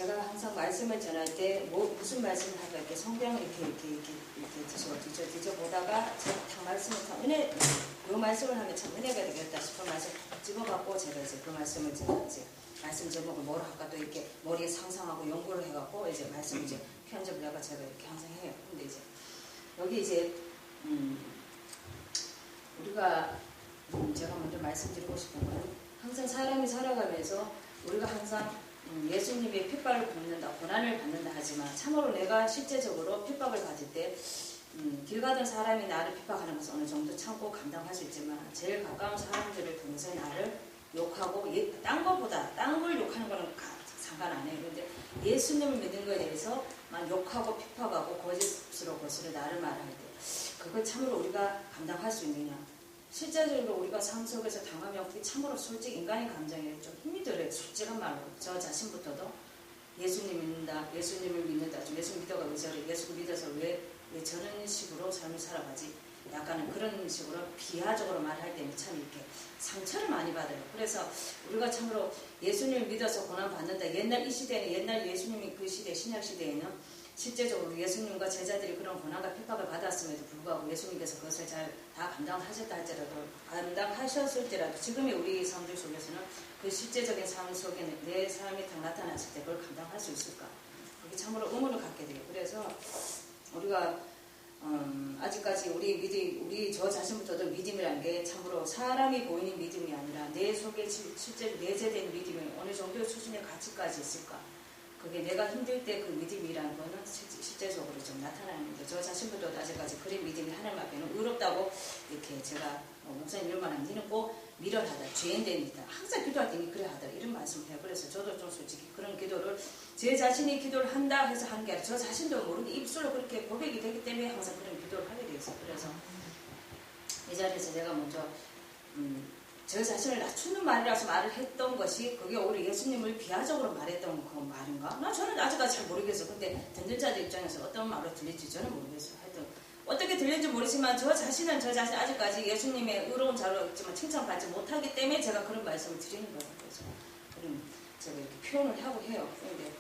제가 항상 말씀을 전할 때 무슨 말씀을 할까 이렇게 성경을 이렇게 뒤져보다가 제가 딱 말씀을 참 이 말씀을 하면 참 은혜가 되겠다 싶은 말씀 집어갖고 제가 이제 그 말씀을 제가 이제 말씀 제목을 뭐로 할까 또 이렇게 머리에 상상하고 연구를 해갖고 이제 말씀 이제 편집을 해가 제가 이렇게 항상 해요. 근데 이제 여기 이제 우리가 제가 먼저 말씀드리고 싶은 거는 항상 사람이 살아가면서 우리가 항상 예수님의 핍박을 받는다, 고난을 받는다 하지만 참으로 내가 실제적으로 핍박을 받을 때 길 가던 사람이 나를 핍박하는 것을 어느 정도 참고 감당할 수 있지만 제일 가까운 사람들을 통해서 나를 욕하고 딴 걸 욕하는 거는 상관 안 해요. 그런데 예수님을 믿는 것에 대해서 막 욕하고 핍박하고 거짓으로 나를 말할 때 그걸 참으로 우리가 감당할 수 있느냐. 실제적으로 우리가 삶 속에서 당하면 참으로 솔직히 인간의 감정에 좀 힘이 들어요. 솔직한 말로. 저 자신부터도 예수님을 믿는다. 예수 믿어가 왜 저래? 예수 믿어서 왜 저런 식으로 삶을 살아가지? 약간은 그런 식으로 비하적으로 말할 때는 참 이렇게 상처를 많이 받아요. 그래서 우리가 참으로 예수님을 믿어서 고난받는다. 옛날 이 시대에는 옛날 예수님이 그 시대 신약 시대에는 실제적으로 예수님과 제자들이 그런 고난과 핍박을 받았음에도 불구하고 예수님께서 그것을 잘 다 감당하셨을지라도 지금의 우리 삶들 속에서는 그 실제적인 삶 속에 내 삶이 딱 나타났을 때 그걸 감당할 수 있을까? 그게 참으로 의문을 갖게 돼요. 그래서 우리가 아직까지 우리 저 자신부터도 믿음이라는 게 참으로 사람이 보이는 믿음이 아니라 내 속에 실제로 내재된 믿음이 어느 정도의 수준의 가치까지 있을까? 그게 내가 힘들 때 그 믿음이라는 거는 실제적으로 좀 나타나는데 저 자신부터도 아직까지 그런 믿음이 하나님 앞에는 의롭다고 이렇게 제가 목사님 이런 말 하면 니는 꼭 미련하다, 죄인되니다 항상 기도할 때 그래 하다 이런 말씀을 해요. 그래서 저도 좀 솔직히 그런 기도를 제 자신이 기도를 한다 해서 하는 게 아니라 저 자신도 모르게 입술로 그렇게 고백이 되기 때문에 항상 그런 기도를 하게 돼 있어요. 그래서 이 자리에서 내가 먼저 저 자신을 낮추는 말이라서 말을 했던 것이 그게 오히려 예수님을 비하적으로 말했던 그 말인가? 저는 아직까지 잘 모르겠어요. 근데 듣는 자들 입장에서 어떤 말로 들릴지 저는 모르겠어요. 하여튼 어떻게 들릴지 모르지만 저 자신 아직까지 예수님의 의로운 자로 있지만 칭찬받지 못하기 때문에 제가 그런 말씀을 드리는 거예요. 그래서 그럼 제가 이렇게 표현을 하고 해요. 그런데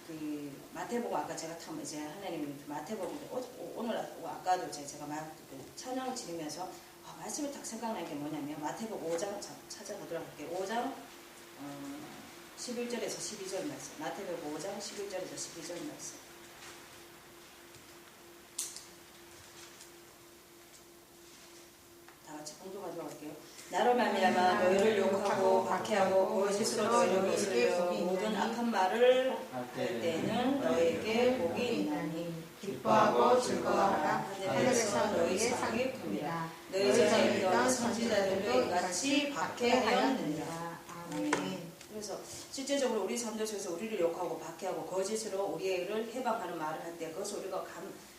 그 마태복음 아까 제가 이제 하나님이 마태복음 오늘 아까도 제가 찬양을 지르면서 말씀이 딱 생각나는 게 뭐냐면 마태복음 5장 찾아보도록 할게요. 5장 11절에서 12절 말씀. 마태복음 5장 11절에서 12절 말씀. 다 같이 공동하도록 할게요. 나로 말미암아 너희를 욕하고 박해하고 거짓으로 너희를 거스르며 모든 악한 말을 할 때는 너희에게 복이 있나니 기뻐하고 즐거워하라. 하늘에서 너희 상이 큽니다. 너희 전에 있던 선지자들도 이같이 박해하였느니라. 아멘. 그래서 실제적으로 우리 삶 속에서 우리를 욕하고 박해하고 거짓으로 우리를 해방하는 말을 할 때 그것을 우리가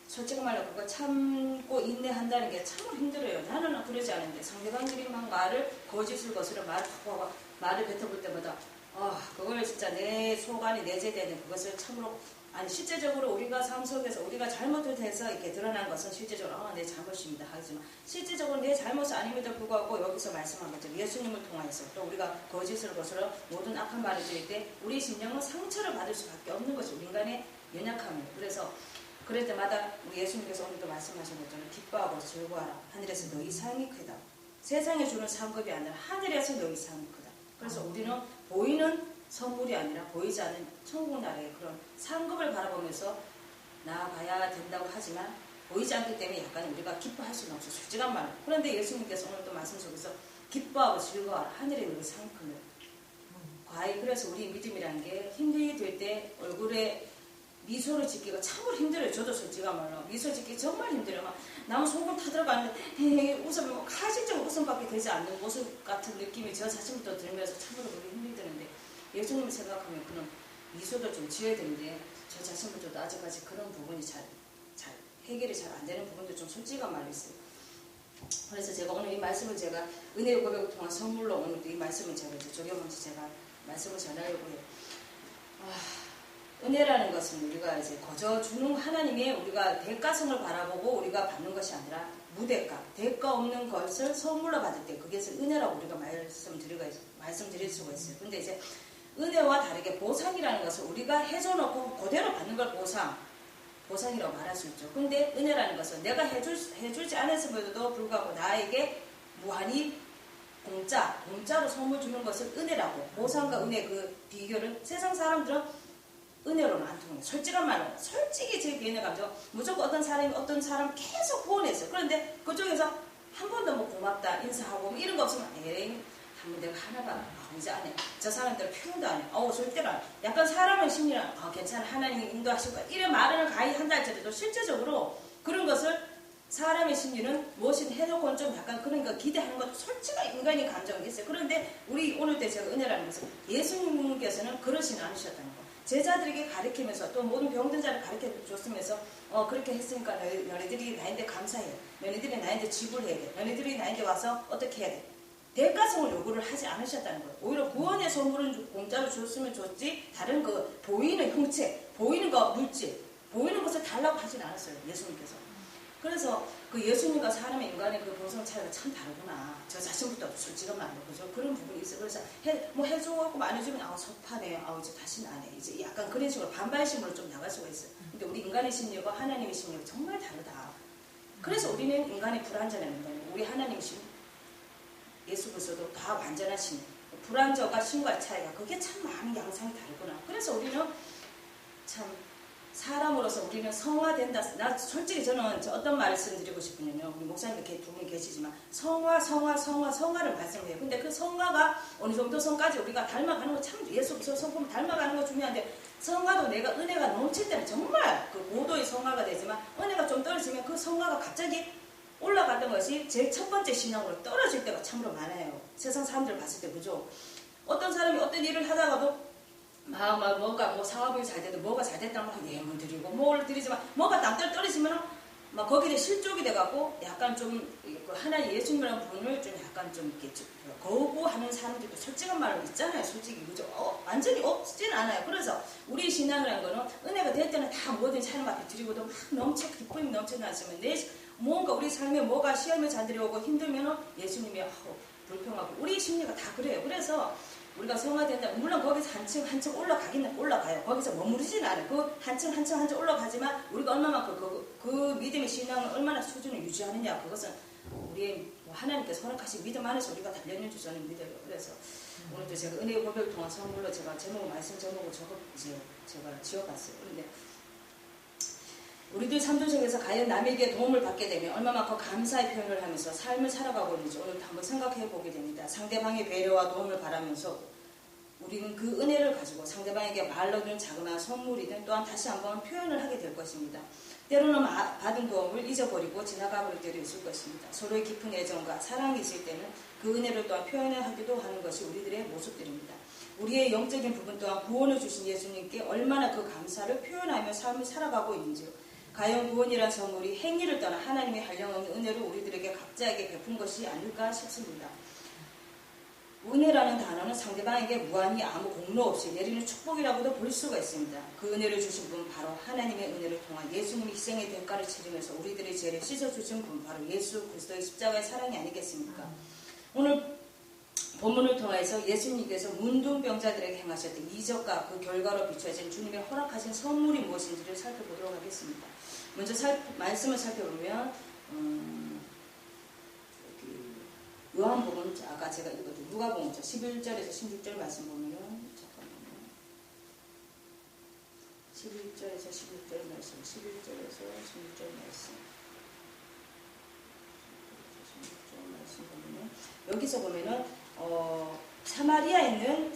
솔직히 말로 그거 참고 인내한다는 게 참으로 힘들어요. 나는 그러지 않은데 상대방들이 막 거짓을 거스려 말을 뱉어볼 때마다 그걸 진짜 내 속 안에 내재되는 그것을 참으로 실제적으로 우리가 삶 속에서 우리가 잘못을 해서 이렇게 드러난 것은 실제적으로 내 잘못입니다 하지만 실제적으로 내 잘못이 아님에도 불구하고 여기서 말씀한 것처럼 예수님을 통해서 또 우리가 거짓을 거스려 모든 악한 말을 들을 때 우리 심령은 상처를 받을 수밖에 없는 것이 우리 인간의 연약함이에요. 그래서 그럴 때마다 우리 예수님께서 오늘도 말씀하신 것처럼 기뻐하고 즐거워하라. 하늘에서 너희 상이 크다. 세상에 주는 상급이 아니라 하늘에서 너희 상이 크다. 그래서 우리는 보이는 선물이 아니라 보이지 않는 천국 나라의 그런 상급을 바라보면서 나아가야 된다고 하지만 보이지 않기 때문에 약간 우리가 기뻐할 수는 없어. 솔직한 말로. 그런데 예수님께서 오늘 또 말씀 속에서 기뻐하고 즐거워하라. 하늘에 너희 상이 크다. 과연 그래서 우리 믿음이라는 게 힘들게 될 때 얼굴에 미소를 짓기가 참으로 힘들어요. 저도 솔직한 말로 미소 짓기 정말 힘들어요. 막 나무 속은 타들어가는데 웃으면 가식적으로 웃음밖에 되지 않는 모습 같은 느낌이 저 자신부터 들면서 참으로 그렇게 힘이 드는데 예수님을 생각하면 그런 미소도 좀 지어야 되는데 저 자신부터도 아직까지 그런 부분이 잘 해결이 잘 안 되는 부분도 좀 솔직한 말이 있어요. 그래서 제가 오늘 이 말씀을 제가 은혜의 고백을 통한 선물로 오늘도 이 말씀을 제가 적용하면서 제가 말씀을 전하려고 해요. 은혜라는 것은 우리가 이제 거저 주는 하나님의 우리가 대가성을 바라보고 우리가 받는 것이 아니라 무대가, 대가 없는 것을 선물로 받을 때 그게 은혜라고 우리가 말씀드릴 수가 있어요. 근데 이제 은혜와 다르게 보상이라는 것을 우리가 해줘놓고 그대로 받는 걸 보상이라고 말할 수 있죠. 근데 은혜라는 것은 내가 해주지 않았음에도 불구하고 나에게 무한히 공짜로 선물 주는 것을 은혜라고. 보상과 은혜 그 비교는 세상 사람들은 은혜로는 안 통해요. 솔직한 말로, 솔직히 제 개인의 감정, 무조건 어떤 사람 계속 후원했어요. 그런데 그쪽에서 한 번도 뭐 고맙다, 인사하고 뭐 이런 거 없으면, 에이, 한번 내가 하나가, 이제 안 해. 저 사람들 표현도 안 해. 절대로 안 해. 약간 사람의 심리는, 괜찮아, 하나님이 인도하실 거야. 이런 말을 가히 한다 할지라도 실제적으로 그런 것을 사람의 심리는 무엇이든 해놓고는 좀 약간 그런 거 기대하는 것도 솔직한 인간의 감정이 있어요. 그런데 우리 오늘 때 제가 은혜라는 것은 예수님께서는 그러시는 않으셨다는 거. 제자들에게 가르치면서 또 모든 병든 자를 가르쳐 줬으면서 그렇게 했으니까 너희들이 나한테 감사해. 너희들이 나한테 지불해야 돼. 너희들이 나한테 와서 어떻게 해야 돼. 대가성을 요구를 하지 않으셨다는 거예요. 오히려 구원의 선물은 공짜로 줬으면 줬지 다른 그 보이는 형체, 보이는 거 물질, 보이는 것을 달라고 하진 않았어요. 예수님께서. 그래서 그 예수님과 사람의 인간의 그 보상 차이가 참 다르구나. 저 자신부터 솔직한 말로 그죠? 그런 부분이 있어요. 그래서 해줘갖고 안 해주면 섭하네. 이제 다시는 안 해. 이제 약간 그런 식으로 반발심으로 좀 나갈 수가 있어요. 근데 우리 인간의 심리와 하나님의 심리가 정말 다르다. 그래서 우리는 인간이 불완전한 거예요. 우리 하나님의 심리, 예수 그리스도도 다 완전한 심리. 불완전과 신과 차이가 그게 참 많은 양상이 다르구나. 그래서 우리는 참 사람으로서 우리는 성화된다. 나 솔직히 저는 어떤 말씀 드리고 싶으냐면 우리 목사님 이렇게 두 분 계시지만 성화를 말씀해요. 근데 그 성화가 어느 정도 성까지 우리가 닮아가는 거 참 예수 그리스도 성품 닮아가는 거 중요한데 성화도 내가 은혜가 넘칠 때는 정말 그 고도의 성화가 되지만 은혜가 좀 떨어지면 그 성화가 갑자기 올라갔던 것이 제일 첫 번째 신앙으로 떨어질 때가 참으로 많아요. 세상 사람들 봤을 때 그죠? 어떤 사람이 어떤 일을 하다가도 뭐가 사업이 잘 돼도 뭐가 잘 됐다면 막 예물 드리고 뭘 드리지만 뭐가 땅떨 떨어지면 막 거기에 실족이 돼갖고 약간 좀 하나님 예수님이라는 분을 좀 약간 좀 이렇게 거부하는 사람들도 솔직한 말로 있잖아요. 솔직히 그죠? 완전히 없지는 않아요. 그래서 우리 신앙이라는 거는 은혜가 될 때는 다 뭐든지 하나님 앞에 드리고도 막 넘쳐 기쁨이 넘쳐나지만 뭔가 우리 삶에 뭐가 시험에 잘 들어오고 힘들면은 예수님이 불평하고 우리 심리가 다 그래요. 그래서 우리가 성화된다. 물론 거기서 한층 올라가기는 올라가요. 거기서 머무르지는 않아요. 그 한층 올라가지만 우리가 얼마만큼 그 믿음의 신앙을 얼마나 수준을 유지하느냐. 그것은 우리의 하나님께서 허락하신 믿음 안에서 우리가 단련해 주자는 믿어요. 그래서 오늘도 제가 은혜의 고백을 통한 선물로 제가 말씀 제목을 제가 지어봤어요. 그런데 우리들 삶 속에서 과연 남에게 도움을 받게 되면 얼마만큼 감사의 표현을 하면서 삶을 살아가고 있는지 오늘 한번 생각해 보게 됩니다. 상대방의 배려와 도움을 바라면서 우리는 그 은혜를 가지고 상대방에게 말로든 자그마한 선물이든 또한 다시 한번 표현을 하게 될 것입니다. 때로는 받은 도움을 잊어버리고 지나가 버릴 때도 있을 것입니다. 서로의 깊은 애정과 사랑이 있을 때는 그 은혜를 또한 표현하기도 하는 것이 우리들의 모습들입니다. 우리의 영적인 부분 또한 구원을 주신 예수님께 얼마나 그 감사를 표현하며 삶을 살아가고 있는지요. 과연 구원이란 선물이 행위를 떠나 하나님의 한량없는 은혜를 우리들에게 각자에게 베푼 것이 아닐까 싶습니다. 은혜라는 단어는 상대방에게 무한히 아무 공로 없이 내리는 축복이라고도 볼 수가 있습니다. 그 은혜를 주신 분 바로 하나님의 은혜를 통한 예수님이 희생의 대가를 치르면서 우리들의 죄를 씻어주신 분 바로 예수 그리스도의 십자가의 사랑이 아니겠습니까? 오늘 본문을 통해서 예수님께서 문둥병자들에게 행하셨던 이적과 그 결과로 비춰진 주님의 허락하신 선물이 무엇인지를 살펴보도록 하겠습니다. 먼저 말씀을 살펴보면 요한복음 아까 제가 읽었던 누가복음 11절에서 16절 말씀 보면 잠깐만요. 11절에서 16절 말씀 11절에서 16절 말씀 16절 말씀 보면 여기서 보면은 사마리아인과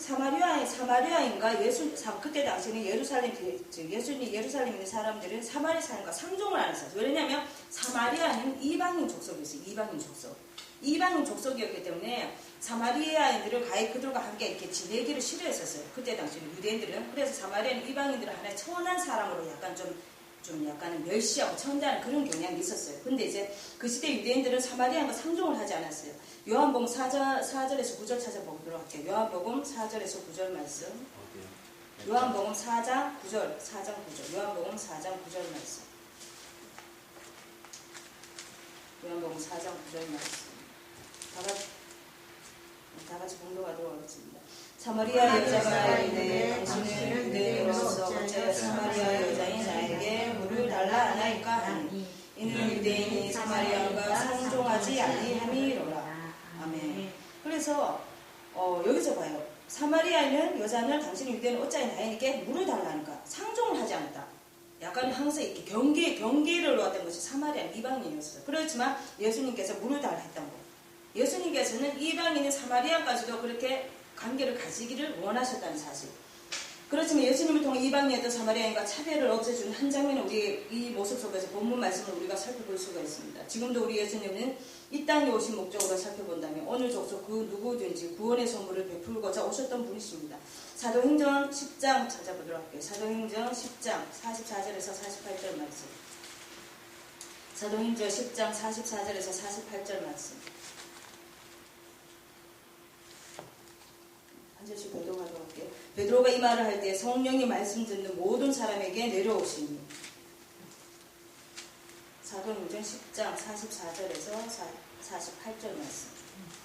그때 당시에는 예수님 예루살렘에 있는 사람들은 사마리아 사람과 상종을 안 했어요. 왜냐하면 사마리아는 이방인 족속이었어요. 이방인 족속이었기 때문에 사마리아인들을 가히 그들과 함께 이렇게 지내기를 싫어했었어요. 그때 당시에는 유대인들은. 그래서 사마리아는 이방인들을 하나의 천한 사람으로 약간 좀 약간 멸시하고 천대하는 그런 경향이 있었어요. 근데 이제 그 시대 유대인들은 사마리아인과 상종을 하지 않았어요. 요한복음 4절에서 9절 찾아보도록 할게요. 요한복음 4절에서 9절 말씀. 요한복음 4장 9절. 요한복음 4장 9절 말씀. 요한복음 4장 9절 말씀. 다 같이 공독하도록 하겠습니다. 사마리아 여자가 이르되 당신은 유대인으로서 어째 사마리아 여자인 나에게 물을 달라 하나이까 하니 이는 유대인이 사마리아가 상종하지 아니함이로라. 아멘. 그래서 여기서 봐요. 사마리아인은 여자는 당신이 유대인은 어찌하여 나에게 물을 달라니까 상종을 하지 않았다. 약간 항상 이렇게 경계를 놓았던 것이 사마리아 이방인이었어요. 그렇지만 예수님께서 물을 달라 했던 거. 예수님께서는 이방인인 사마리아까지도 그렇게 관계를 가지기를 원하셨다는 사실. 그렇지만 예수님을 통해 이방인이었던 사마리아인과 차별을 없애주는 한 장면을 우리 이 모습 속에서 본문 말씀을 우리가 살펴볼 수가 있습니다. 지금도 우리 예수님은 이 땅에 오신 목적으로 살펴본다면 어느 족속 그 누구든지 구원의 선물을 베풀고자 오셨던 분이십니다. 사도행전 10장 찾아보도록 할게요. 사도행전 10장 44절에서 48절 말씀. 사도행전 10장 44절에서 48절 말씀. 한 절씩 교독하도록 할게요. 베드로가 이 말을 할 때 성령이 말씀 듣는 모든 사람에게 내려오시니. 사도행전 10장 44절에서 48절 말씀.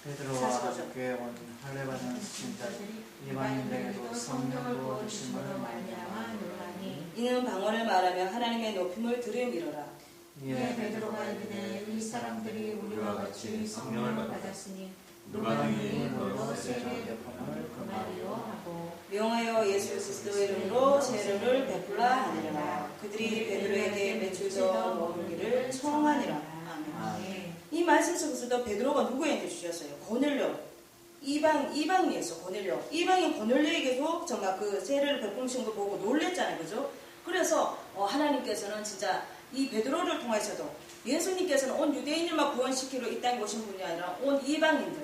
베드로와 함께 온 할례받은 신자들이 이방인들에게도 성령을 부어주심으로 말미암아 놀라니 이는 방언을 말하며 하나님의 높임을 들음이로라. 이에 베드로가 이르되 이 사람들이 우리와 같이 성령을 받았으니 누가 능히 너로 세례 베풀을 금하리요 하고 명하여 예수 그리스도의 이름으로 세례를 베풀라 하니라. 그들이 베드로에게 며칠 더 머물기를 청하니라. 아멘. 이 말씀 속에서도 베드로가 누구에게 주셨어요? 고넬료. 이방인이었어. 고넬료. 이방인 고넬료에게도 정말 그 세례를 베푸신 걸 보고 놀랬잖아요. 그죠? 그래서 하나님께서는 진짜 이 베드로를 통해서도 예수님께서는 온 유대인들만 구원시키러 이 땅에 오신 분이 아니라 온 이방인들,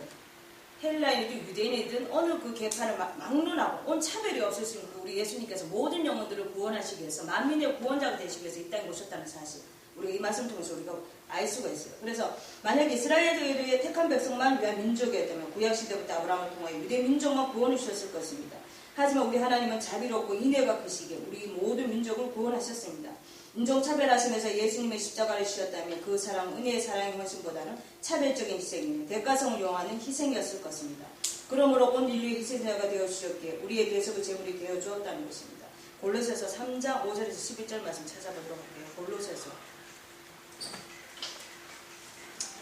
헬라인이든 유대인이든 어느 그 계파를 막론하고 온 차별이 없을 수 있는 우리 예수님께서 모든 영혼들을 구원하시기 위해서 만민의 구원자가 되시기 위해서 이 땅에 오셨다는 사실, 우리가 이 말씀 통해서 우리가 알 수가 있어요. 그래서 만약 이스라엘의 택한 백성만 위한 민족이었다면 구약시대부터 아브라함을 통하여 유대 민족만 구원을 주셨을 것입니다. 하지만 우리 하나님은 자비롭고 인애가 크시기에 우리 모든 민족을 구원하셨습니다. 인종차별하시면서 예수님의 십자가를 지셨다면 그 사랑, 은혜의 사랑의 헌신보다는 차별적인 희생이며 대가성을 요하는 희생이었을 것입니다. 그러므로 온 인류의 희생자가 되어주셨기에 우리의 대속의 제물이 되어주었다는 것입니다. 골로새서 3장 5절에서 11절 말씀 찾아보도록 할게요.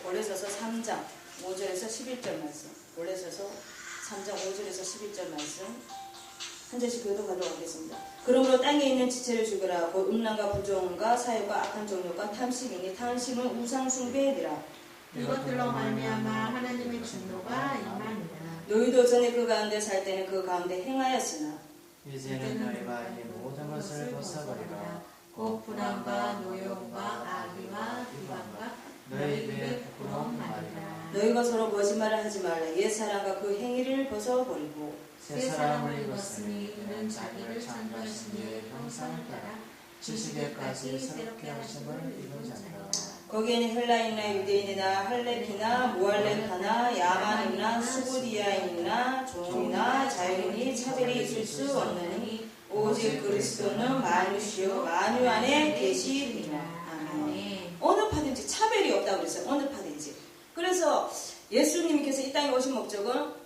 골로새서 3장 5절에서 11절 말씀. 골로새서 3장 5절에서 11절 말씀. 한 절씩 교독하도록 하겠습니다. 그러므로 땅에 있는 지체를 죽여라. 곧 음란과 부정과 사욕과 악한 정욕과 탐심이니 탐심은 우상 숭배니라. 이것들로 말미암아 하나님의 진노가 임하니라. 너희도 전에 그 가운데 살 때는 그 가운데 행하였으나 이제는 너희가 이 모든 것을 벗어버리라. 곧 불안과 노여움과 악의와 비방과 너희 입의 부끄러운 말이라. 너희가 서로 거짓말을 하지 말라. 옛사람과 그 행위를 벗어버리고 새 사람을 입었으니 이는 자기를 창조하신 이의 형상을 따라 지식에까지 새롭게 하심을 입은 자니라. 거기에는 헬라인이나 유대인이나 할레피나 무할레파나 야만이나 수구디아인이나 종이나 자유인이 차별이 있을 수 없느니 오직 그리스도는 만유시요 만유 안에 계시니라. 아멘. 어느 파든지 차별이 없다고 그랬어요. 어느 파든지. 그래서 예수님께서 이 땅에 오신 목적은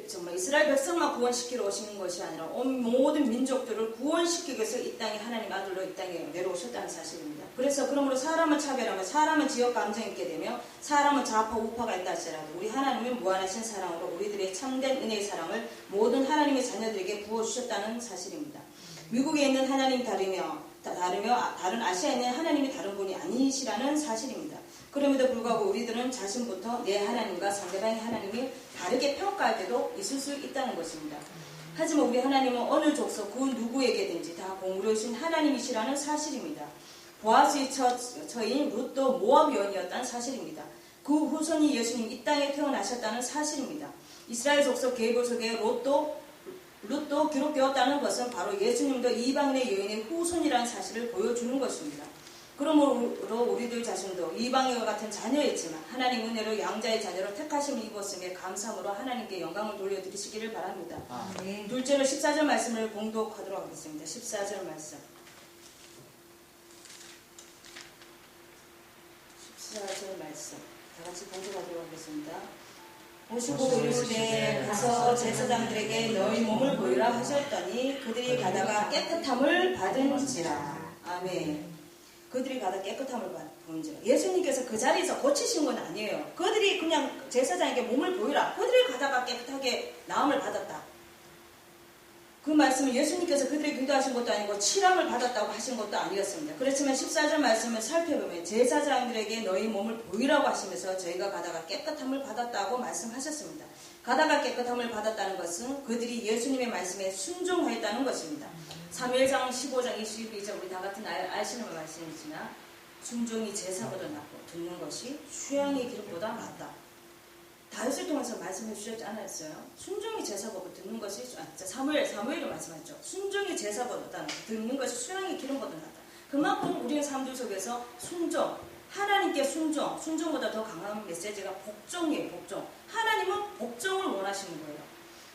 정말 이스라엘 백성만 구원시키러 오시는 것이 아니라 온 모든 민족들을 구원시키기 위해서 이 땅에 하나님 아들로 이 땅에 내려오셨다는 사실입니다. 그래서 그러므로 사람을 차별하며 사람은 지역 감정이 있게 되며 사람은 좌파 우파가 있다 할지라도 우리 하나님은 무한하신 사랑으로 우리들의 참된 은혜의 사랑을 모든 하나님의 자녀들에게 부어주셨다는 사실입니다. 미국에 있는 하나님이 다르며 다른 아시아에 있는 하나님이 다른 분이 아니시라는 사실입니다. 그럼에도 불구하고 우리들은 자신부터 내 하나님과 상대방의 하나님이 다르게 평가할 때도 있을 수 있다는 것입니다. 하지만 우리 하나님은 어느 족속 그 누구에게든지 다 공의로우신 하나님이시라는 사실입니다. 보아스의 처인 룻도 모압 여인이었다는 사실입니다. 그 후손이 예수님 이 땅에 태어나셨다는 사실입니다. 이스라엘 족속 계보 속에 룻도 기록되었다는 것은 바로 예수님도 이방인의 여인의 후손이라는 사실을 보여주는 것입니다. 그러므로 우리들 자신도 이방인과 같은 자녀였지만 하나님 은혜로 양자의 자녀로 택하심을 입었음에 감사함으로 하나님께 영광을 돌려드리시기를 바랍니다. 아멘. 둘째로 14절 말씀을 공독하도록 하겠습니다. 14절 말씀. 14절 말씀 다 같이 봉독하도록 하겠습니다. 오시고 이르시되 가서 제사장들에게 너희 몸을 보이라 하셨더니 그들이 가다가 깨끗함을 받은지라. 아멘. 그들이 가다 깨끗함을 받은지라. 예수님께서 그 자리에서 고치신 건 아니에요. 그들이 그냥 제사장에게 몸을 보이라. 그들이 가다가 깨끗하게 나음을 받았다. 그 말씀은 예수님께서 그들에게 기도하신 것도 아니고 칠함을 받았다고 하신 것도 아니었습니다. 그렇지만 14절 말씀을 살펴보면 제사장들에게 너희 몸을 보이라고 하시면서 저희가 가다가 깨끗함을 받았다고 말씀하셨습니다. 가다가 깨끗함을 받았다는 것은 그들이 예수님의 말씀에 순종하였다는 것입니다. 사무엘상 15장 22절 우리 다 같은 아시는 말씀이지만 순종이 제사보다 낫고 듣는 것이 수양의 기름보다 낫다. 다윗을 통해서 말씀해 주셨지 않았어요? 순종이 제사보다 듣는 것이 사무엘이 말씀하셨죠. 순종이 제사보다 낫다. 듣는 것이 수양의 기름보다 낫다. 그만큼 우리의 삶들 속에서 순종, 하나님께 순종보다 더 강한 메시지가 복종이에요. 복종. 하나님은 복종을 원하시는 거예요.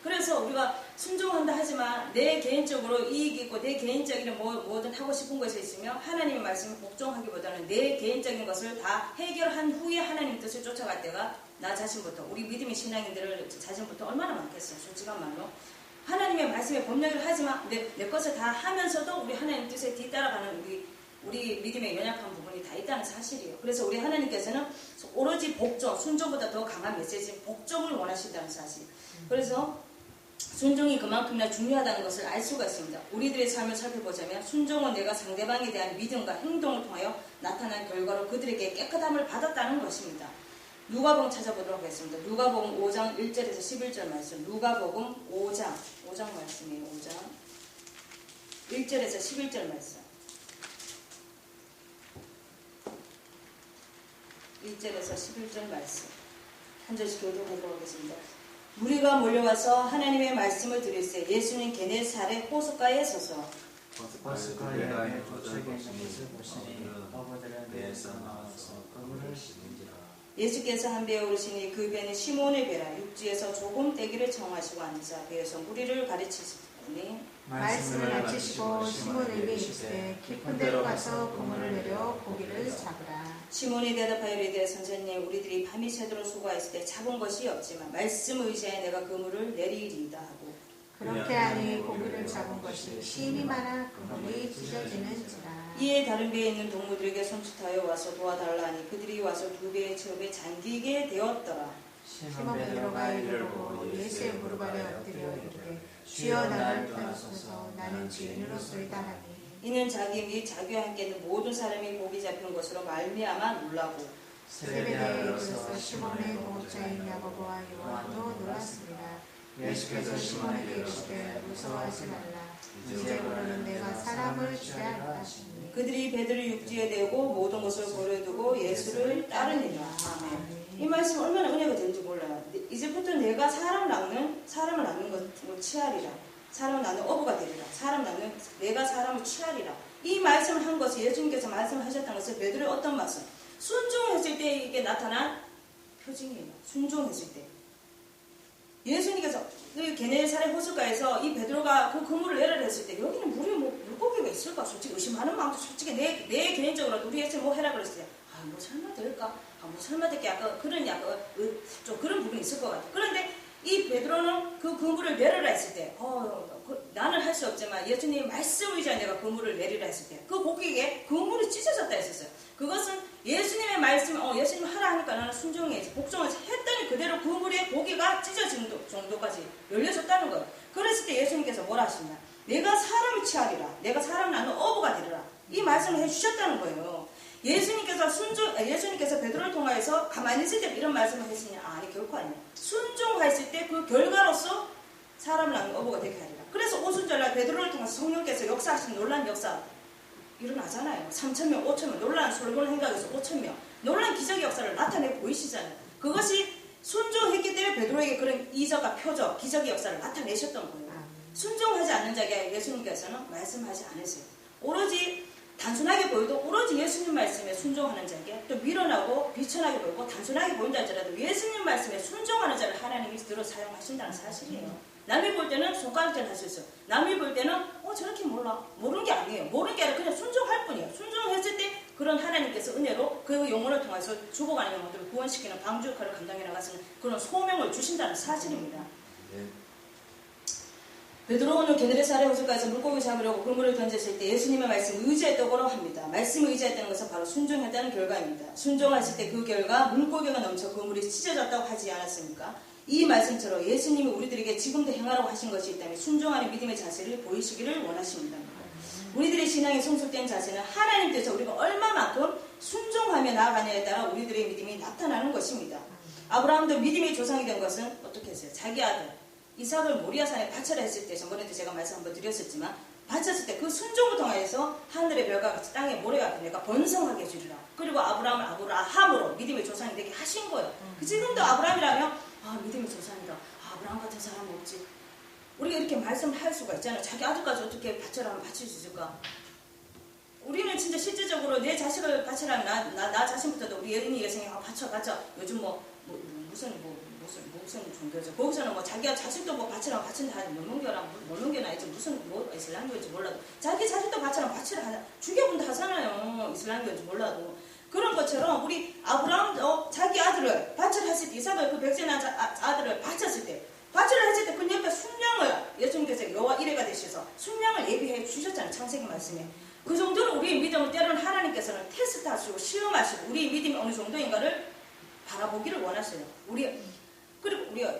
그래서 우리가 순종한다 하지만 내 개인적으로 이익이 있고 내 개인적인 뭐든 하고 싶은 것이 있으면 하나님의 말씀을 복종하기보다는 내 개인적인 것을 다 해결한 후에 하나님 뜻을 쫓아갈 때가 나 자신부터 우리 믿음의 신앙인들을 자신부터 얼마나 많겠어요. 솔직한 말로 하나님의 말씀에 법령을 하지만 내 것을 다 하면서도 우리 하나님 뜻에 뒤따라가는 우리 믿음의 연약한 부분이 다 있다는 사실이에요. 그래서 우리 하나님께서는 오로지 복종, 순종보다 더 강한 메시지인 복종을 원하신다는 사실. 그래서 순종이 그만큼이나 중요하다는 것을 알 수가 있습니다. 우리들의 삶을 살펴보자면 순종은 내가 상대방에 대한 믿음과 행동을 통하여 나타난 결과로 그들에게 깨끗함을 받았다는 것입니다. 누가복음 찾아보도록 하겠습니다. 누가복음 5장 1절에서 11절 말씀. 누가복음 5장 말씀이에요. 5장 1절에서 11절 말씀. 1절에서 11절 말씀. 한 절씩 교독하도록 하겠습니다. 무리가 몰려와서 하나님의 말씀을 들을새 예수님 게네사렛 호숫가에 서서 호숫가에 도착한 것을 보시니 어부들은 배에서 나와서 그물을 씻는지라. 예수께서 한 배에 오르시니 그 배는 시몬의 배라. 육지에서 조금 떼기를 청하시고 앉으사 배에서 무리를 가르치시더니 말씀을 마치시고 시몬에게 이르시되 깊은 데로 가서 그물을 내려 고기를 잡으라. 시몬이 대답하여 이르되 선생님 우리들이 밤이 새도록 수고하였을 때 잡은 것이 없지만 말씀 의지하여 내가 그물을 내리리이다 하고 그렇게 하니 고기를 잡은 것이 심히 많아 그물이 찢어지는지라. 이에 다른 배에 있는 동무들에게 손짓하여 와서 도와달라 하니 그들이 와서 두 배의 체업에 잠기게 되었더라. 시몬 베드로가 이를 보고 예수의 무릎 아래 엎드려 이르되 주여 나를 떠나소서 나는 죄인으로소이다 하니 이는 자기 및 자기와 함께 있는 모든 사람이 고기 잡힌 것으로 말미암아 놀라고 세베대에 이르러서 시몬의 동업자인 야고보와 요한도 놀랐습니다. 예수께서 시몬에게 이르시되 무서워하지 말라. 이제부터는 내가 사람을 취하리라 하시니 그들이 배들을 육지에 대고 모든 것을 버려두고 예수를 따르니라. 아멘. 이 말씀 얼마나 은혜가 되는지 몰라요. 이제부터 내가 사람을 낳는 것을 취하리라. 사람을 낳는 어부가 되리라. 내가 사람을 취하리라. 이 말씀을 한 것을 예수님께서 말씀하셨다는 것을 베드로의 어떤 말씀? 순종했을 때 이게 나타난 표징이에요. 순종했을 때. 예수님께서 그 게네사렛 호숫가에서 이 베드로가 그 그물을 내려라 했을 때 여기는 물고기가 있을까? 솔직히 의심하는 마음도 솔직히 내 개인적으로 우리 예수님 뭐 해라 그랬을 때 뭐 설마 될까? 뭐 설마 될게 약간 좀 그런 부분이 있을 것 같아. 그런데 이 베드로는 그 그물을 내려라 했을 때 나는 할 수 없지만 예수님의 말씀 의지하 내가 그물을 내리라 했을 때 그 고기에 그물이 찢어졌다 했었어요. 그것은 예수님의 말씀 예수님 하라 하니까 나는 순종해야지 복종해서 했더니 그대로 그물에 고기가 찢어진 정도까지 열려졌다는 거예요. 그랬을 때 예수님께서 뭐라 하시냐, 내가 사람을 취하리라. 내가 사람 낳는 어부가 되리라. 이 말씀을 해주셨다는 거예요. 예수님께서 베드로를 통하여서 가만히 있을 때 이런 말씀을 했으냐? 아니, 결코 아니에요. 순종했을 때 그 결과로서 사람을 낳는 어부가 되게 하리라. 그래서 오순절날 베드로를 통해서 성령께서 역사하신 놀라운 역사 일어나잖아요. 3,000명, 5,000명, 놀라운 솔로몬 행각에서 5,000명, 놀라운 기적의 역사를 나타내 보이시잖아요. 그것이 순종했기 때문에 베드로에게 그런 이적과 표적, 기적의 역사를 나타내셨던 거예요. 순종하지 않는 자에게 예수님께서는 말씀하지 않으세요. 오로지 단순하게 보여도 오로지 예수님 말씀에 순종하는 자에게 또 미련하고 비천하게 보이고 단순하게 보인다 할지라도 예수님 말씀에 순종하는 자를 하나님이 들어 사용하신다는 사실이에요. 남이 볼 때는 손가락질 할 수 있어요. 남이 볼 때는 저렇게 모르는 게 아니에요. 모르는 게 아니라 그냥 순종할 뿐이에요. 순종했을 때 그런 하나님께서 은혜로 그 영혼을 사도를 통해서 죽어가는 영혼들을 구원시키는 방주 역할을 감당해 나가시는 그런 소명을 주신다는 사실입니다. 네. 베드로는 게네사렛 아래 호숫가에서 물고기 잡으려고 그물을 던졌을 때 예수님의 말씀을 의지했다고 합니다. 말씀을 의지했다는 것은 바로 순종했다는 결과입니다. 순종하실 때 그 결과 물고기가 넘쳐 그물이 찢어졌다고 하지 않았습니까? 이 말씀처럼 예수님이 우리들에게 지금도 행하라고 하신 것이 있다면 순종하는 믿음의 자세를 보이시기를 원하십니다. 우리들의 신앙이 성숙된 자세는 하나님께서 우리가 얼마만큼 순종하며 나아가냐에 따라 우리들의 믿음이 나타나는 것입니다. 아브라함도 믿음의 조상이 된 것은 어떻게 했어요? 자기 아들 이삭을 모리아산에 바쳐라 했을 때, 전번에도 제가 말씀 한번 드렸었지만, 바쳤을 때 그 순종을 통해서 하늘의 별과 같이 땅의 모래가 내가 번성하게 해주리라. 그리고 아브라함을 아브라함으로 믿음의 조상이 되게 하신 거예요. 지금도 아브라함이라면 믿음의 조상이다. 아브라함 같은 사람은 없지. 우리가 이렇게 말씀할 수가 있잖아요. 자기 아들까지 어떻게 바쳐라 하면 바칠 수 있을까? 우리는 진짜 실질적으로 내 자식을 바치라면 나 자신부터도 우리 예린이 예생이 바쳐. 요즘 무슨 종교죠. 거기서는 자기가 자식도 바치라면 바친다 하지 못 넘겨나 이제 무슨 이슬람교인지 몰라도 자기 자식도 바치라면 바치라 하자. 죽여본다 하잖아요. 이슬람교인지 몰라도. 그런 것처럼 우리 아브라함도 자기 아들을 바치라 했을 때 이삭을 그 백세 아들을 바쳤을 때 그 옆에 순양을 예수님께서 여호와 이레가 되셔서 순양을 예비해 주셨잖아요. 창세기 말씀에. 그 정도로 우리의 믿음을 때로는 하나님께서는 테스트하시고 시험하시고 우리의 믿음이 어느 정도인가를 바라보기를 원하셔요. 그리고 우리가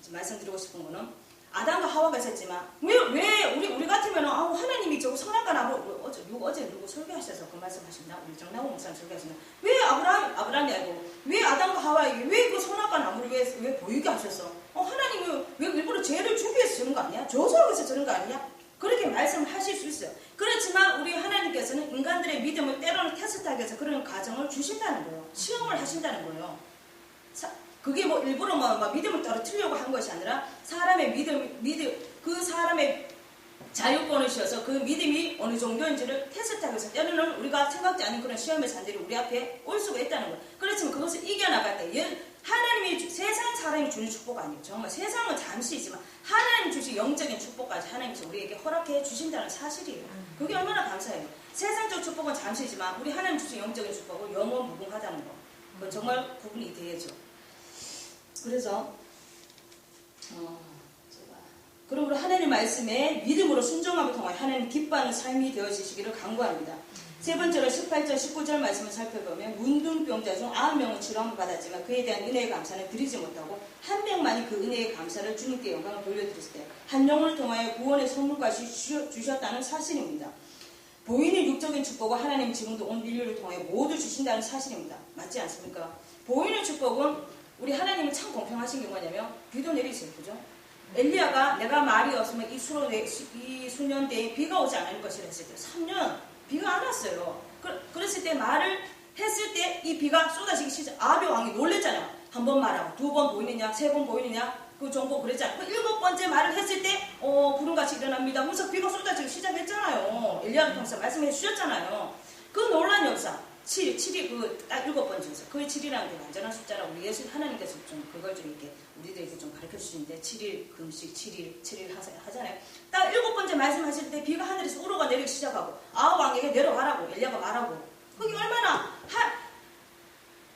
말씀드리고 싶은 거는 아담과 하와가 있었지만 왜 우리 같으면 하나님이 저거 선악과 나무 어제 누구 설교하셔서 그 말씀하셨나? 우리 정나무 목사님 설교하셨나? 왜 아브라함이 아니고 왜 아담과 하와에게 왜 그 선악과 나무를 왜 보이게 하셨어? 하나님이 왜 일부러 죄를 주기 위해서 저런 거 아니야? 저주하기 위해서 저런 거 아니야? 그렇게 말씀하실 수 있어요. 그렇지만 우리 하나님께서는 인간들의 믿음을 때로는 테스트하기 위해서 그런 과정을 주신다는 거예요. 시험을 하신다는 거예요. 그게 일부러 믿음을 떨어뜨리려고 한 것이 아니라 사람의 그 사람의 자유권을 씌워서 그 믿음이 어느 정도인지를 테스트하기 위해서 때로는 우리가 생각지 않은 그런 시험의 잔들이 우리 앞에 올 수가 있다는 거예요. 그렇지만 그것을 이겨나갈 때 하나님이 세상 사람이 주는 축복 아니에요. 정말 세상은 잠시이지만 하나님 주신 영적인 축복까지 하나님께서 우리에게 허락해 주신다는 사실이에요. 그게 얼마나 감사해요. 세상적 축복은 잠시이지만 우리 하나님 주신 영적인 축복은 영원 무궁하다는 거. 그건 정말 구분이 되죠. 그래서 그러므로 하나님 말씀에 믿음으로 순종함을 통하여 하나님 기뻐하는 삶이 되어지시기를 간구합니다. 세 번째로 18절 19절 말씀을 살펴보면 문둥병자 중 9명은 치료함을 받았지만 그에 대한 은혜의 감사는 드리지 못하고 한 명만이 그 은혜의 감사를 주님께 영광을 돌려드렸을 때 한 영혼을 통하여 구원의 선물까지 주셨다는 사실입니다. 보이는 육적인 축복은 하나님 지금도 온 인류를 통해 모두 주신다는 사실입니다. 맞지 않습니까? 보이는 축복은 우리 하나님은 참 공평하신 게 뭐냐면 비도 내리세요. 그죠? 엘리야가 내가 말이 없으면 이 수년대에 비가 오지 않을 것이라 했을 때 3년 비가 안 왔어요. 그랬을 때 말을 했을 때 이 비가 쏟아지기 시작. 아합의 왕이 놀랬잖아요. 한 번 말하고 2번 보이느냐 3번 보이느냐 그 정도 그랬잖아요. 그 7번째 말을 했을 때 구름같이 일어납니다. 그래서 비가 쏟아지기 시작했잖아요. 엘리야를 통해서 말씀해 주셨잖아요. 그 놀란 역사 7이 딱 7번째에서 그 7이라는 게 완전한 숫자라 우리 예수 하나님께서 좀 그걸 좀 이렇게 우리들에게 좀 가르쳐 주시는데 7일 금식 7일 하잖아요. 딱 7번째 말씀하실 때 비가 하늘에서 우러가 내리기 시작하고 아합 왕에게 내려가라고 엘리야가 말하고 그게 얼마나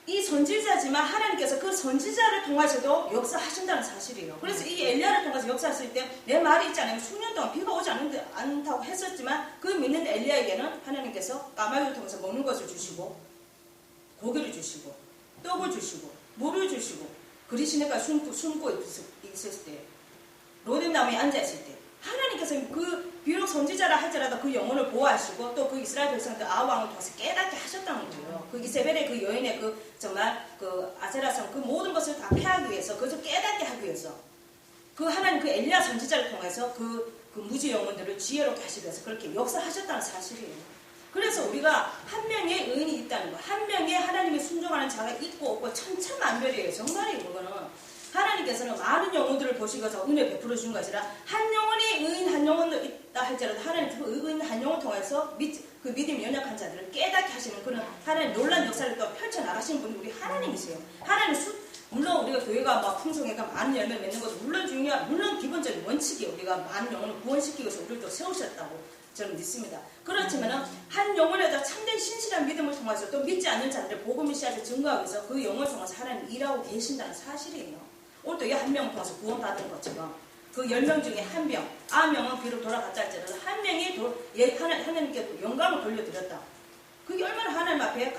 이 선지자지만 하나님께서 그 선지자를 통해서도 역사하신다는 사실이에요. 그래서 이 엘리야를 통해서 역사했을 때 내 말이 있지 않으면 수년 동안 비가 오지 않다고 했었지만 그 믿는 엘리야에게는 하나님께서 까마귀를 통해서 먹는 것을 주시고 고기를 주시고 떡을 주시고 물을 주시고 그리시네가 숨고 있었을 때 로뎀나무에 앉아있을 때 하나님께서 비록 선지자라 할지라도 그 영혼을 보호하시고 또 그 이스라엘 백성들 아합 왕을 통해서 깨닫게 하셨다는 거예요. 그 이세벨의 그 여인의 정말 아세라성 그 모든 것을 다 패하기 위해서 그것을 깨닫게 하기 위해서 그 하나님 그 엘리야 선지자를 통해서 그 무지 영혼들을 지혜롭게 하시기 위해서 그렇게 역사하셨다는 사실이에요. 그래서 우리가 한 명의 의인이 있다는 거, 한 명의 하나님의 순종하는 자가 있고 없고 천차만별이에요. 정말이에요. 그거는 하나님께서는 많은 영혼들을 보시고서 은혜 베풀어 주신 것이라 한 영혼이 의인 한 영혼도 있다 할지라도 하나님 그 의인 한 영혼 통해서 그 믿음이 연약한 자들을 깨닫게 하시는 그런 하나님 놀란 역사를 또 펼쳐나가시는 분이 우리 하나님이세요. 하나님 물론 우리가 교회가 막 풍성해가 많은 열매를 맺는 것도 물론 중요한, 물론 기본적인 원칙이 우리가 많은 영혼을 구원시키기 위해서 우리를 또 세우셨다고 저는 믿습니다. 그렇지만은 한 영혼에다 참된 신실한 믿음을 통해서 또 믿지 않는 자들의 복음을 씨앗을 증거하기 위해서 그 영혼을 통해서 하나님 일하고 계신다는 사실이에요. 오늘도 이 한 명을 통해서 구원받은 것처럼 그 10명 중에 한 명, 9명은 비록 돌아갔다 할지라도 한 명이 하나님께 영광을 돌려드렸다. 그게 얼마나 하나님 앞에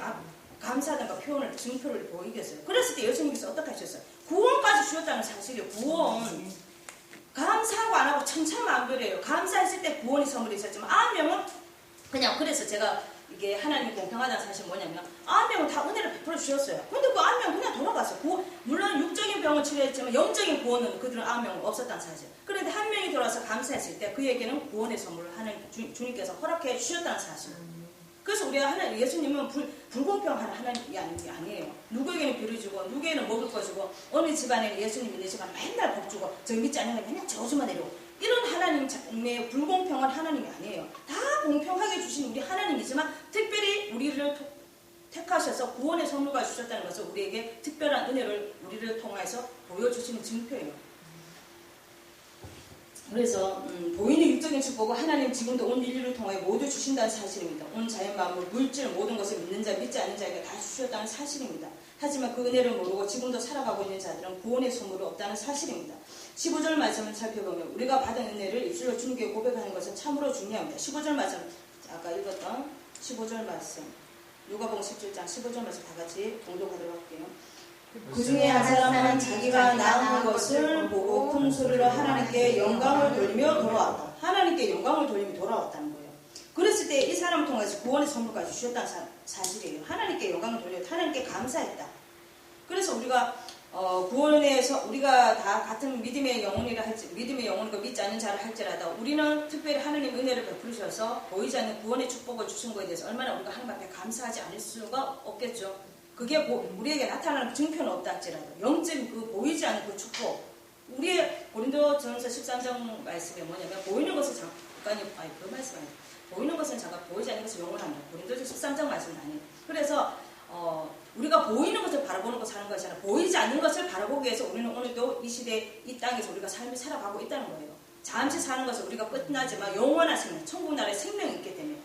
감사하다는 표현을, 증표를 보이겠어요. 그랬을 때 예수님께서 어떻게 하셨어요? 구원까지 주셨다는 사실이에요. 구원. 감사하고 안 하고 천차만별이에요. 감사했을 때 구원이 선물이 있었지만 9명은 그냥, 그래서 제가 이게 하나님이 공평하다는 사실이 뭐냐면 9명은 다 은혜를 베풀어 주셨어요. 근데 그 9명은 그냥 돌아갔어요. 물론 육적인 병을 치료했지만 영적인 구원은 그들은 9명은 없었다는 사실. 그런데 한 명이 돌아서 감사했을 때 그에게는 구원의 선물을 하나님 주님께서 허락해 주셨다는 사실. 그래서 우리가 하나님, 예수님은 불공평한 하나님이 아니에요. 누구에게는 비를 주고 누구에게는 먹을 거 주고, 어느 집안에는 예수님 믿는 집안 맨날 복 주고 저 믿지 않는 건 맨날 저주만 내리고, 이런 하나님의 불공평한 하나님이 아니에요. 다 공평하게 주신 우리 하나님이지만 특별히 우리를 택하셔서 구원의 선물과 주셨다는 것을 우리에게 특별한 은혜를 우리를 통해서 보여주시는 증표예요. 그래서 보이는 육적인 축복은 하나님 지금도 온 인류를 통해 모두 주신다는 사실입니다. 온 자연 만물, 물질 모든 것을 믿는 자, 믿지 않는 자에게 다 주셨다는 사실입니다. 하지만 그 은혜를 모르고 지금도 살아가고 있는 자들은 구원의 선물이 없다는 사실입니다. 15절 말씀을 살펴보면 우리가 받은 은혜를 입술로 주님께 고백하는 것은 참으로 중요합니다. 15절 말씀, 아까 읽었던 15절 말씀, 누가복음 17장 15절 말씀 다 같이 동독하도록 할게요. 그 중에 한 사람은 자기가 낳은 것을 보고 큰 소리로 하나님께 영광을 돌리며 돌아왔다. 하나님께 영광을 돌리며 돌아왔다는 거예요. 그랬을 때 이 사람을 통해서 구원의 선물까지 주셨다는 사실이에요. 하나님께 영광을 돌려 하나님께 감사했다. 그래서 우리가 구원에서 우리가 다 같은 믿음의 영혼이라 할지, 믿음의 영혼이고 믿지 않는 자를 할지라도 우리는 특별히 하나님 은혜를 베푸셔서 보이지 않는 구원의 축복을 주신 것에 대해서 얼마나 우리가 하나님 앞에 감사하지 않을 수가 없겠죠. 그게 우리에게 나타나는 증표는 없다 할지라도 영적인 그 보이지 않는 그 축복, 우리의 고린도전서 13장 말씀에 뭐냐면 보이는 것은 잠깐이, 그 말씀 아니에요. 보이는 것은 잠깐, 보이지 않는 것은 영원합니다. 고린도전서 13장 말씀은 아니에요. 그래서 우리가 보이는 것을 바라보는 것 사는 것이 아니라 보이지 않는 것을 바라보기 위해서 우리는 오늘도 이 시대 이 땅에서 우리가 삶을 살아가고 있다는 거예요. 잠시 사는 것은 우리가 끝나지만 영원한 생명, 천국 나라에 생명이 있기 때문에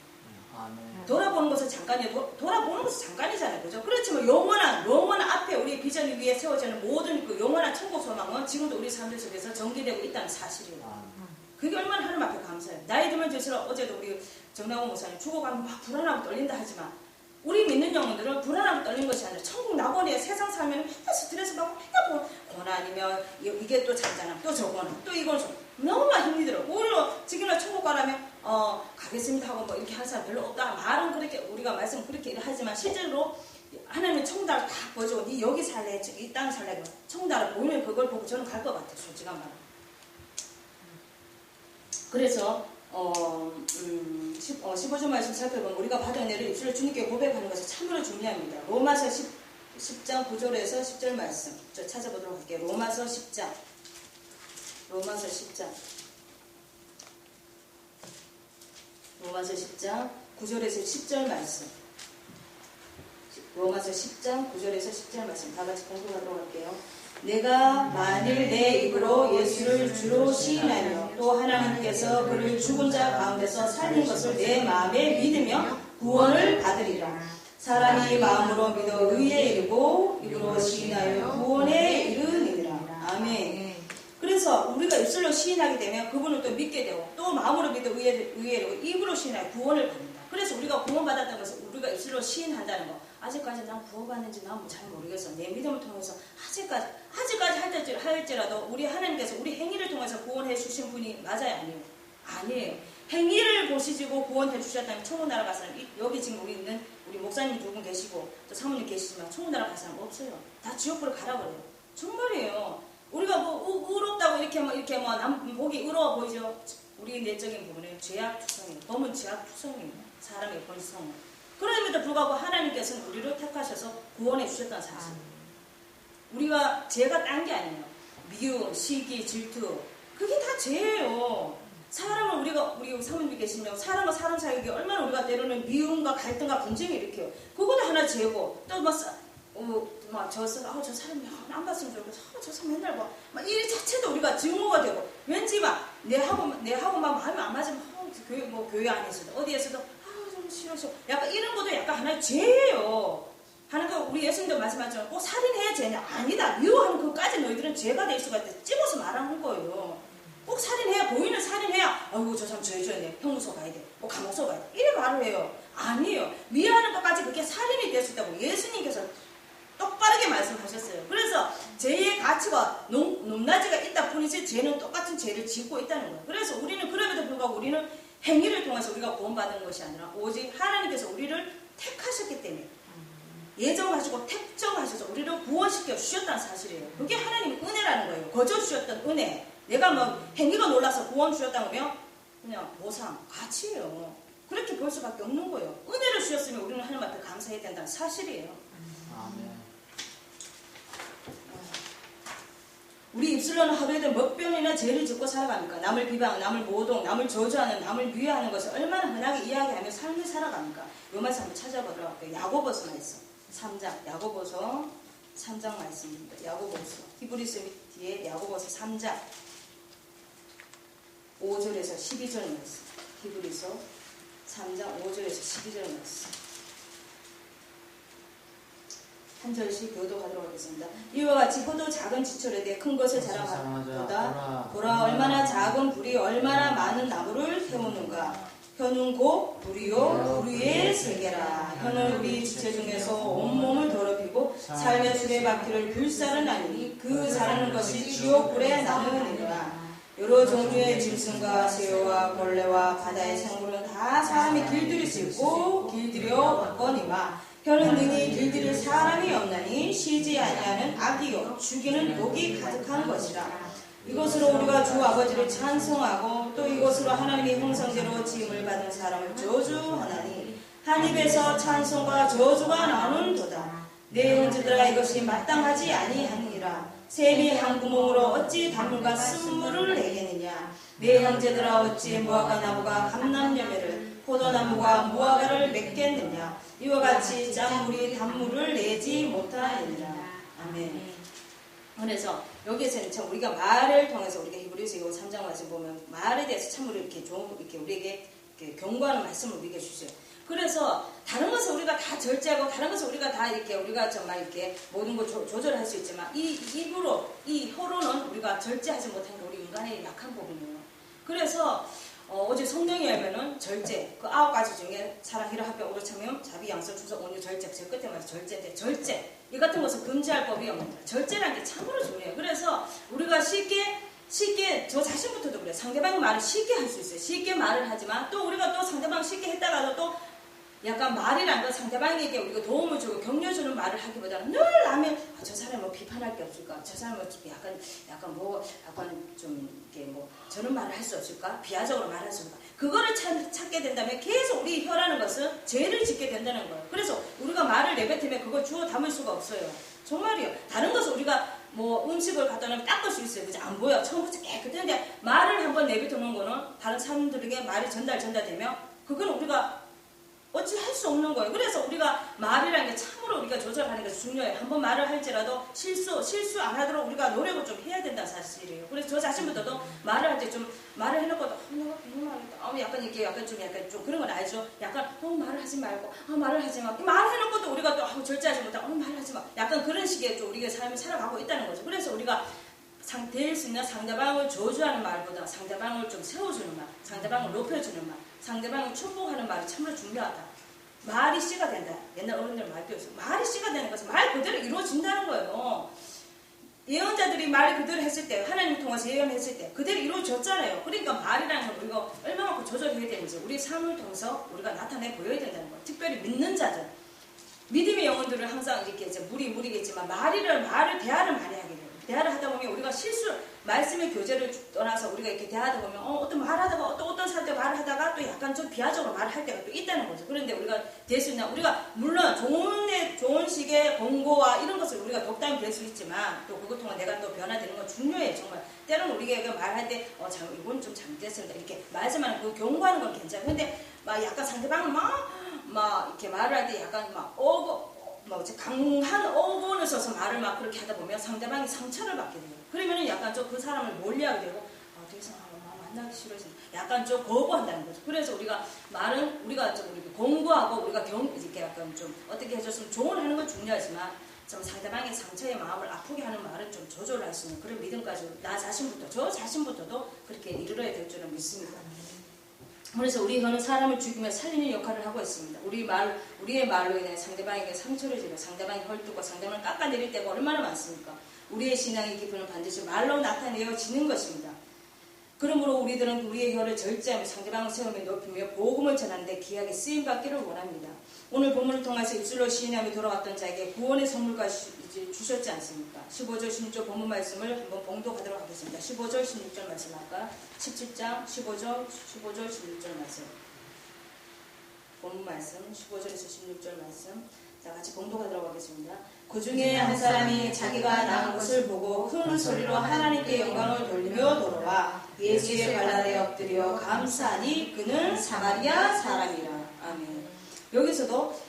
돌아보는 것은 잠깐이에요. 돌아보는 것은 잠깐이잖아요. 그죠? 그렇지만 영원한 앞에 우리의 비전 위에 세워지는 모든 그 영원한 천국 소망은 지금도 우리 삶들 속에서 전개되고 있다는 사실이에요. 그게 얼마나 하나님 앞에 감사해요. 나이 들면 들수록, 어제도 우리 정나원 목사님 죽어가면 막 불안하고 떨린다 하지만 우리 믿는 영혼들은 불안하고 떨린 것이 아니라 천국 낙원에 세상 살면 맨날 스트레스 받고 맨날 고난이면 이게 또 잔잔함, 또 저거는 또 이건 너무 힘들더라고. 오히려 지금은 천국 가라면 가겠습니다 하고 뭐 이렇게 하는 사람 별로 없다. 말은 그렇게 우리가 말씀 그렇게 하지만 실제로 하나님은 천국을 다 보여주고 니 여기 살래, 이 땅 살래, 천국을 보이면 그걸 보고 저는 갈 것 같아요. 솔직한 말은. 그래서 15절 말씀 살펴보면 우리가 받은 은혜를 입술로 주님께 고백하는 것이 참으로 중요합니다. 로마서 10장 9절에서 10절 말씀 저 찾아보도록 할게요. 로마서 10장 9절에서 10절 말씀, 로마서 10장 9절에서 10절 말씀 다 같이 공부하도록 할게요. 내가 만일 내 입으로 예수를 주로 시인하며 또 하나님께서 그를 죽은 자 가운데서 살린 것을 내 마음에 믿으며 구원을 받으리라. 사람이 마음으로 믿어 의에 이르고 입으로 시인하여 구원에 이르니라. 아멘. 그래서 우리가 입술로 시인하게 되면 그분을 또 믿게 되고 또 마음으로 믿어 의에 이르고 입으로 시인하여 구원을 받는다. 그래서 우리가 구원받았다는 것은 우리가 입술로 시인한다는 거. 아직까지 난 구원받는지 난 잘 모르겠어. 내 믿음을 통해서 아직까지 할지라도 우리 하나님께서 우리 행위를 통해서 구원해 주신 분이 맞아요? 아니에요. 행위를 보시고 구원해 주셨다면 천국 나라 갈 사람, 여기 지금 우리 있는 우리 목사님 두 분 계시고 또 사모님 계시지만 천국 나라 갈 사람 없어요. 다 지옥불을 가라 그래요. 정말이에요. 우리가 뭐 의롭다고 이렇게 남 보기 의로워 보이죠? 우리 내적인 부분은 죄악 투성이에요. 범은 죄악 투성이에요. 사람의 본성. 그럼에도 불구하고 하나님께서는 우리를 택하셔서 구원해 주셨다는 사실. 우리가 죄가 딴 게 아니에요. 미움, 시기, 질투, 그게 다 죄예요. 사람은 우리 사모님이 계시면 사람과 사람 사이에 얼마나 우리가 때로는 미움과 갈등과 분쟁을 일으켜요. 그것도 하나 죄고 또 저 사람이 안 봤으면 좋겠어. 저 사람 맨날 봐. 막 이 자체도 우리가 증오가 되고, 왠지 막 내하고 막 마음이 안 맞으면 교회 안에서도 어디에서도 좀 싫어. 약간 이런 것도 약간 하나의 죄예요. 하는 거 우리 예수님도 말씀하셨죠. 꼭 살인해야 죄냐? 아니다. 미워하는 것까지 너희들은 죄가 될 수가 있다. 찝어서 말하는 거예요. 꼭 살인해야, 보이는 살인해야, 아이고 저 사람 죄졌네. 형무소 가야 돼. 감옥소 가야 돼. 이래 말을 해요. 아니에요. 미워하는 것까지 그게 살인이 될 수 있다고 예수님께서 똑바르게 말씀하셨어요. 그래서 죄의 가치가 높낮이가 있다 뿐이지 죄는 똑같은 죄를 짓고 있다는 거예요. 그래서 우리는 그럼에도 불구하고 우리는 행위를 통해서 우리가 구원받은 것이 아니라 오직 하나님께서 우리를 택하셨기 때문에 예정하시고 택정하셔서 우리를 구원시켜 주셨다는 사실이에요. 그게 하나님의 은혜라는 거예요. 거저 주셨던 은혜. 내가 뭐 행위가 놀라서 구원 주셨다면 그냥 보상, 가치예요. 그렇게 볼 수밖에 없는 거예요. 은혜를 주셨으면 우리는 하나님 앞에 감사해야 된다는 사실이에요. 아멘. 우리 입술로는 하루에도 몇 번이나 죄를 짓고 살아갑니까? 남을 비방, 남을 모동, 남을 저주하는, 남을 위하는 것을 얼마나 흔하게 이야기하며 삶을 살아갑니까? 요 말씀 한번 찾아보도록 할게요. 야고보서 말씀 3장, 야고보서 3장 말씀입니다. 야고보서, 히브리서 뒤에 야고보서 3장 5절에서 12절 말씀. 히브리서 3장 5절에서 12절 말씀. 한 절씩 교도하도록 하겠습니다. 이와 같이 포도 작은 지철에 대해 큰 것을 자랑하도다. 보라 얼마나 작은 불이 얼마나 많은 나무를 태우는가. 혀는 곧 불이요 불위의 세계라. 혀는 우리 지체 중에서 온몸을 더럽히고 삶의 수레바퀴를 불사르나니 그 자르는 것이 지옥불에 나누느니라. 여러 종류의 짐승과 새와 벌레와 바다의 생물은 다 사람이 길들일 수 있고 길들여 왔거니와 혀는 능히 길들일 사람이 없나니 쉬지 아니하는 악이요 죽이는 독이 가득한 것이라. 이것으로 우리가 주 아버지를 찬송하고 또 이것으로 하나님의 형상대로 지음을 받은 사람을 저주하나니 한 입에서 찬송과 저주가 나오는도다. 내 형제들아 이것이 마땅하지 아니하니라. 샘이 한 구멍으로 어찌 단물과 쓴물을 내겠느냐. 내 형제들아 어찌 무화과 나무가 감람열매를 포도나무가 무화과를 맺겠느냐. 이와 같이 짠물이 단물을 내지 못하느니라. 아멘. 그래서 여기에서는 참 우리가 말을 통해서 우리가 히브리서 3장 말씀 보면 말에 대해서 참으로 이렇게 우리에게 이렇게 경고하는 말씀을 우리에게 주세요. 그래서 다른 것을 우리가 다 절제하고 다른 것을 우리가 다 이렇게 우리가 정말 이렇게 모든 걸 조절할 수 있지만 이 입으로 이 혀로는 우리가 절제하지 못한 게 우리 인간의 약한 부분이에요. 그래서 어제 성경에 알면은 절제 그 9가지 중에 사랑 히라 합병 오로 참여 자비 양선 충성 온유 절제 제 끝에 말해서 절제인데 절제 이 같은 것을 금지할 법이 없는다. 절제라는 게 참으로 중요해요. 그래서 우리가 쉽게 저 자신부터도 그래요. 상대방 말을 쉽게 할 수 있어요. 쉽게 말을 하지만 또 우리가 또 상대방 쉽게 했다가도 또 약간 말이란 건 상대방에게 우리가 도움을 주고 격려주는 말을 하기보다는 늘 남의 저 사람 뭐 비판할 게 없을까? 저 사람은 약간 좀 이렇게 뭐 저런 말을 할 수 없을까? 비하적으로 말할 수 없을까? 그거를 찾게 된다면 계속 우리 혀라는 것은 죄를 짓게 된다는 거예요. 그래서 우리가 말을 내뱉으면 그걸 주워 담을 수가 없어요. 정말이요. 다른 것을 우리가 뭐 음식을 갖다 놓으면 닦을 수 있어요. 그죠? 안 보여. 처음부터 깨끗한데 말을 한번 내뱉어놓은 거는 다른 사람들에게 말이 전달되면 그거는 우리가 어찌 할 수 없는 거예요. 그래서 우리가 말이라는 게 참으로 우리가 조절하는 게 중요해요. 한번 말을 할지라도 실수 안 하도록 우리가 노력을 좀 해야 된다는 사실이에요. 그래서 저 자신부터도 말을 할 때 좀 말을 해놓고도 내가 이런 말을 약간 이렇게 약간 좀 그런 건 알죠. 약간 말을 하지 말고 말을 하지 마. 말해놓고도 우리가 또 절제하지 못하고 말을 하지 마. 약간 그런 식의 좀 우리가 삶을 살아가고 있다는 거죠. 그래서 우리가 될 수 있는 상대방을 저주하는 말보다 상대방을 좀 세워주는 말, 상대방을 높여주는 말, 상대방을 축복하는 말이 참으로 중요하다. 말이 씨가 된다. 옛날 어른들 말도 있어요. 말이 씨가 되는 것은 말 그대로 이루어진다는 거예요. 예언자들이 말 그대로 했을 때, 하나님 통해서 예언했을 때 그대로 이루어졌잖아요. 그러니까 말이라는 건 우리가 얼마만큼 조절해야 되는지 우리 삶을 통해서 우리가 나타내 보여야 된다는 거예요. 특별히 믿는 자들. 믿음의 영혼들은 항상 이렇게 이제 무리겠지만 말을 대화를 많이 하게 돼요. 대화를 하다 보면 우리가 말씀의 교제를 떠나서 우리가 이렇게 대화하다 보면 어떤 말하다가 어떤 사람한테 말을 하다가 또 약간 좀 비하적으로 말을 할 때가 또 있다는 거죠. 그런데 우리가 될 수 있나? 우리가 물론 좋은 식의 공고와 이런 것을 우리가 덕담이 될 수 있지만 또 그것 통한 내가 또 변화되는 건 중요해요. 정말 때로는 우리가 말할 때 이건 좀 잘못됐습니다. 이렇게 말하지만 그 경고하는 건 괜찮아요. 근데 막 약간 상대방은 막 이렇게 말을 할 때 약간 막 뭐 강한 어원을 써서 말을 막 그렇게 하다 보면 상대방이 상처를 받게 돼요. 그러면은 약간 좀 그 사람을 멀리하게 되고 더 이상 만나기 싫어서 약간 좀 거부한다는 거죠. 그래서 우리가 말은 우리가 좀 이렇게 공부하고 우리가 이렇게 약간 좀 어떻게 해줬으면 조언하는 건 중요하지만 좀 상대방의 상처의 마음을 아프게 하는 말은 좀 조절할 수 있는 그런 믿음까지 저 자신부터도 그렇게 이르러야 될 줄은 믿습니다. 그래서 우리는 사람을 죽이며 살리는 역할을 하고 있습니다. 우리의 말로 인해 상대방에게 상처를 주며 상대방이 헐뜯고 상대방을 깎아내릴 때가 얼마나 많습니까? 우리의 신앙의 기쁨은 반드시 말로 나타내어지는 것입니다. 그러므로 우리들은 우리의 혀를 절제하며 상대방을 세우며 높이며 복음을 전하는데 귀하게 쓰임받기를 원합니다. 오늘 본문을 통해서 입술로 시인하며 돌아왔던 자에게 구원의 선물까지 주셨지 않습니까? 15절 16절 본문 말씀을 한번 봉독하도록 하겠습니다. 15절 16절 말씀 아까 17장 15절 16절 말씀 본문 말씀 15절에서 16절 말씀 자 같이 봉독하도록 하겠습니다. 그 중에 한 사람이 자기가 나은 것을 보고 큰 소리로 하나님께 영광을 돌리며 돌아와 예수의 발 아래 엎드려 감사하니 그는 사마리아 사람이라. 아멘. 여기서도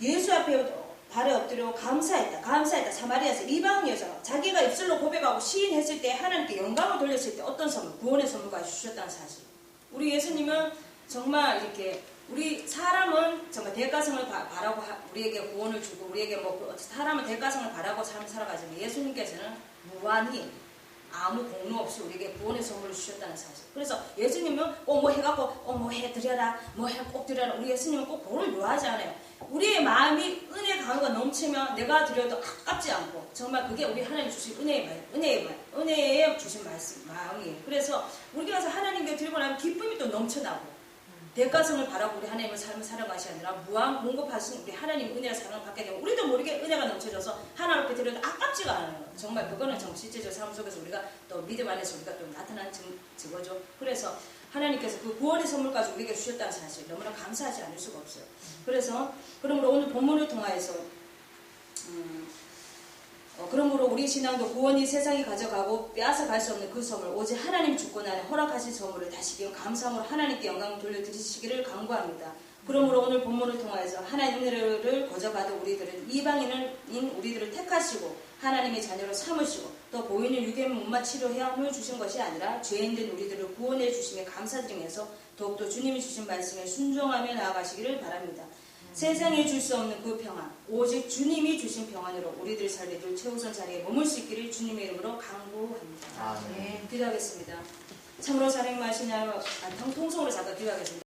예수 앞에 발에 엎드려 감사했다. 사마리아에서 이방인에서 자기가 입술로 고백하고 시인했을 때 하나님께 영광을 돌렸을 때 어떤 선물, 구원의 선물까지 주셨다는 사실. 우리 예수님은 정말 이렇게 우리 사람은 정말 대가성을 바라고 우리에게 구원을 주고 우리에게 사람은 대가성을 바라고 삶을 살아가지만 예수님께서는 무한히 아무 공로 없이 우리에게 구원의 선물을 주셨다는 사실. 그래서 예수님은 꼭 뭐 해갖고 뭐 해드려라 꼭 드려라. 우리 예수님은 꼭 그걸 요하지 않아요. 우리의 마음이 은혜 강화가 넘치면 내가 드려도 아깝지 않고 정말 그게 우리 하나님 주신 은혜에 주신 마음이에요. 그래서 우리가 하나님께 드리고 나면 기쁨이 또 넘쳐나고 대가성을 바라고 우리 하나님을 삶을 살아가시 아니라 무한 공급하신 우리 하나님 은혜의 사랑을 받게 되면 우리도 모르게 은혜가 넘쳐져서 하나님 앞에 드려도 아깝지가 않아요. 정말 그거는 정 실제적 삶 속에서 우리가 또 믿음 안에서 우리가 또 나타난 증거죠. 그래서 하나님께서 그 구원의 선물까지 우리에게 주셨다는 사실 너무나 감사하지 않을 수가 없어요. 그래서 그러므로 오늘 본문을 통하여서 그러므로 우리 신앙도 구원이 세상이 가져가고 빼앗아갈 수 없는 그 선물 오직 하나님 주권하에 허락하신 선물을 다시금 감사함으로 하나님께 영광을 돌려드리시기를 간구합니다. 그러므로 오늘 본문을 통하여서 하나님의 은혜를 거저받은 우리들은 이방인인 우리들을 택하시고 하나님의 자녀로 삼으시고 또 보이는 육의 몸만 치료해야 함을 주신 것이 아니라 죄인된 우리들을 구원해 주심에 감사드리면서 더욱더 주님이 주신 말씀에 순종하며 나아가시기를 바랍니다. 세상에 줄 수 없는 그 평안, 오직 주님이 주신 평안으로 우리들 삶에 늘 최우선 자리에 머물 수 있기를 주님의 이름으로 간구합니다. 아멘. 기도하겠습니다. 참으로 사랑이 마시냐 통성으로 잠깐 기도하겠습니다.